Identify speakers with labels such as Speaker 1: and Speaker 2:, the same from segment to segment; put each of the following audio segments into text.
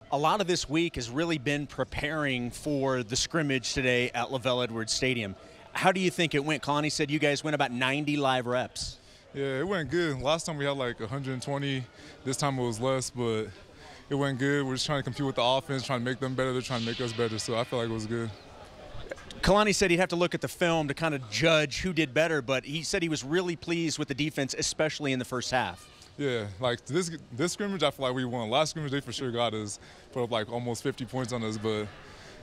Speaker 1: A lot of this week has really been preparing for the scrimmage today at LaVell Edwards Stadium. How do you think it went? Kalani said you guys went about 90 live reps.
Speaker 2: Yeah, it went good. Last time we had like 120. This time it was less, but it went good. We're just trying to compete with the offense, trying to make them better. They're trying to make us better, so I feel like it was good.
Speaker 1: Kalani said he'd have to look at the film to kind of judge who did better, but he said he was really pleased with the defense, especially in the first half.
Speaker 2: Yeah, like this scrimmage, I feel like we won. Last scrimmage, they for sure got us, put up like almost 50 points on us, but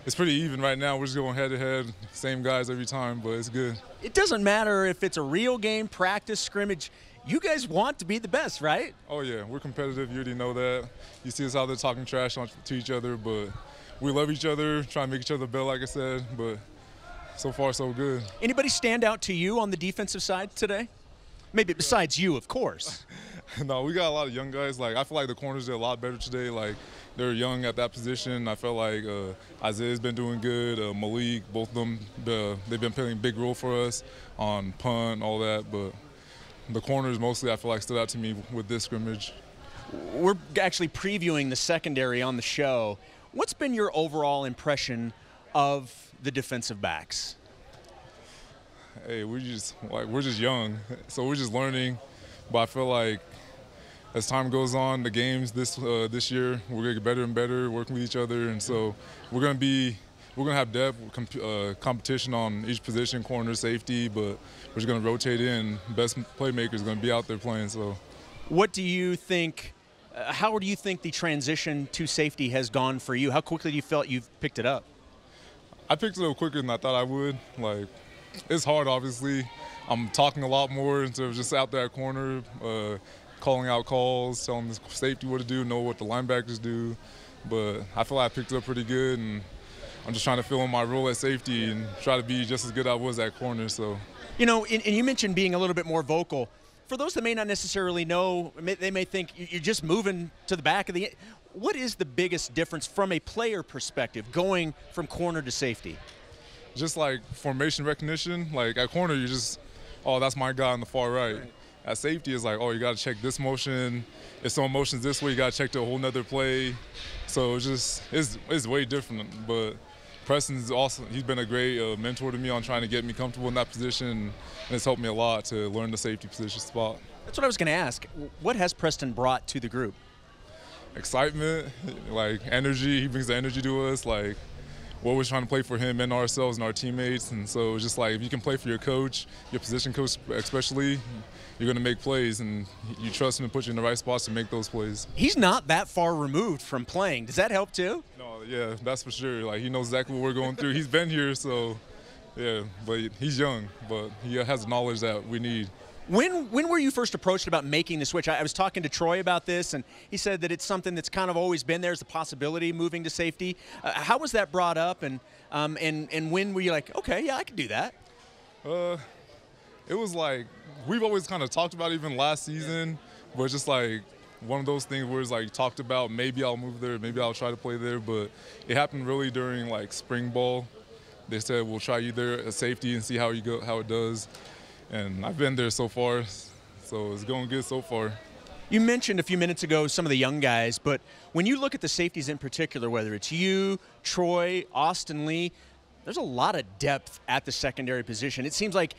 Speaker 2: it's pretty even right now. We're just going head-to-head, same guys every time, but it's good.
Speaker 1: It doesn't matter if it's a real game, practice, scrimmage. You guys want to be the best, right?
Speaker 2: Oh, yeah, we're competitive. You already know that. You see us out there talking trash to each other, but we love each other, trying to make each other better, like I said, but so far, so good.
Speaker 1: Anybody stand out to you on the defensive side today? Maybe besides you, of course.
Speaker 2: No, we got a lot of young guys. Like, I feel like the corners did a lot better today. Like, they're young at that position. I felt like Isaiah's been doing good. Malik, both of them, they've been playing a big role for us on punt, all that. But the corners mostly, I feel like, stood out to me with this scrimmage.
Speaker 1: We're actually previewing the secondary on the show. What's been your overall impression of the defensive backs?
Speaker 2: Hey, we're just young, so we're just learning. But I feel like as time goes on, the games this year, we're gonna get better and better, working with each other, and so we're gonna have depth, competition on each position, corner, safety, but we're just gonna rotate in. Best playmakers gonna be out there playing. So,
Speaker 1: what do you think? How do you think the transition to safety has gone for you? How quickly do you felt you've picked it up?
Speaker 2: I picked it up quicker than I thought I would. Like, it's hard, obviously. I'm talking a lot more instead of just out there at corner, calling out calls, telling the safety what to do, know what the linebackers do. But I feel like I picked it up pretty good, and I'm just trying to fill in my role at safety and try to be just as good as I was at corner. So,
Speaker 1: you know, and you mentioned being a little bit more vocal. For those that may not necessarily know, they may think you're just moving to the back of the. What is the biggest difference from a player perspective going from corner to safety?
Speaker 2: Just like formation recognition. Like at corner, you just, oh, that's my guy on the far right. At safety, it's like, oh, you got to check this motion. If someone motions this way, you got to check to a whole nother play. So it's way different. But Preston's awesome. He's been a great mentor to me on trying to get me comfortable in that position, and it's helped me a lot to learn the safety position spot.
Speaker 1: That's what I was going to ask. What has Preston brought to the group?
Speaker 2: Excitement, like energy. He brings the energy to us. Like, we're always trying to play for him and ourselves and our teammates. And so it's just like, if you can play for your coach, your position coach especially, you're going to make plays, and you trust him to put you in the right spots to make those plays.
Speaker 1: He's not that far removed from playing. Does that help too?
Speaker 2: No, yeah, that's for sure. Like, he knows exactly what we're going through. He's been here, so yeah, but he's young, but he has the knowledge that we need.
Speaker 1: When were you first approached about making the switch? I was talking to Troy about this, and he said that it's something that's kind of always been there as a possibility, moving to safety. How was that brought up, and when were you like, okay, yeah, I can do that?
Speaker 2: It was like, we've always kind of talked about it even last season, but just like one of those things where it's like talked about, maybe I'll move there, maybe I'll try to play there, but it happened really during like spring ball. They said, we'll try you there at safety and see how it does. And I've been there so far, so it's going good so far.
Speaker 1: You mentioned a few minutes ago some of the young guys, but when you look at the safeties in particular, whether it's you, Troy, Austin Lee, there's a lot of depth at the secondary position. It seems like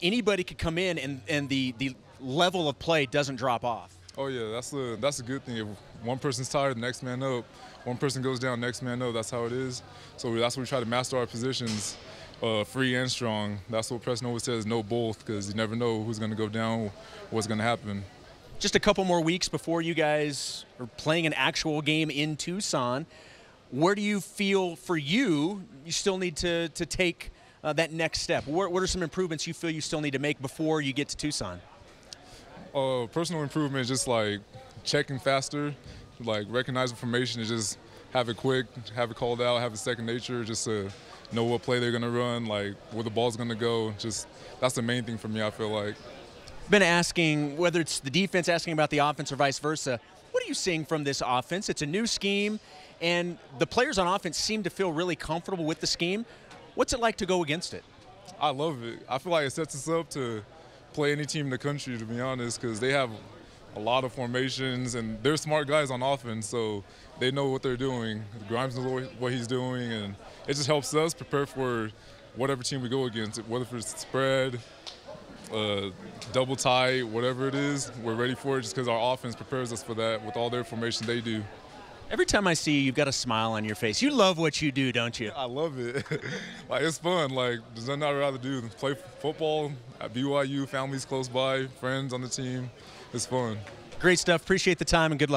Speaker 1: anybody could come in and the level of play doesn't drop off.
Speaker 2: Oh yeah, that's a good thing. If one person's tired, next man up. One person goes down, next man up. That's how it is. So that's what we try to master our positions. Free and strong. That's what Preston always says, know both, because you never know who's going to go down, what's going to happen.
Speaker 1: Just a couple more weeks before you guys are playing an actual game in Tucson. Where do you feel for you still need to take that next step? What are some improvements you feel you still need to make before you get to Tucson?
Speaker 2: Personal improvement is just like checking faster, like recognize information and just have it quick, have it called out, have it second nature, just to know what play they're going to run, like where the ball's going to go. Just that's the main thing for me, I feel like.
Speaker 1: Been asking, whether it's the defense asking about the offense or vice versa, what are you seeing from this offense? It's a new scheme, and the players on offense seem to feel really comfortable with the scheme. What's it like to go against it?
Speaker 2: I love it. I feel like it sets us up to play any team in the country, to be honest, because they have a lot of formations, and they're smart guys on offense, so they know what they're doing. Grimes knows what he's doing, and it just helps us prepare for whatever team we go against, whether it's spread, double tight, whatever it is, we're ready for it just because our offense prepares us for that with all their formation they do.
Speaker 1: Every time I see you, you've got a smile on your face. You love what you do, don't you?
Speaker 2: I love it. Like, it's fun. Like, there's nothing I'd rather do than play football at BYU, families close by, friends on the team. It's fun.
Speaker 1: Great stuff. Appreciate the time and good luck.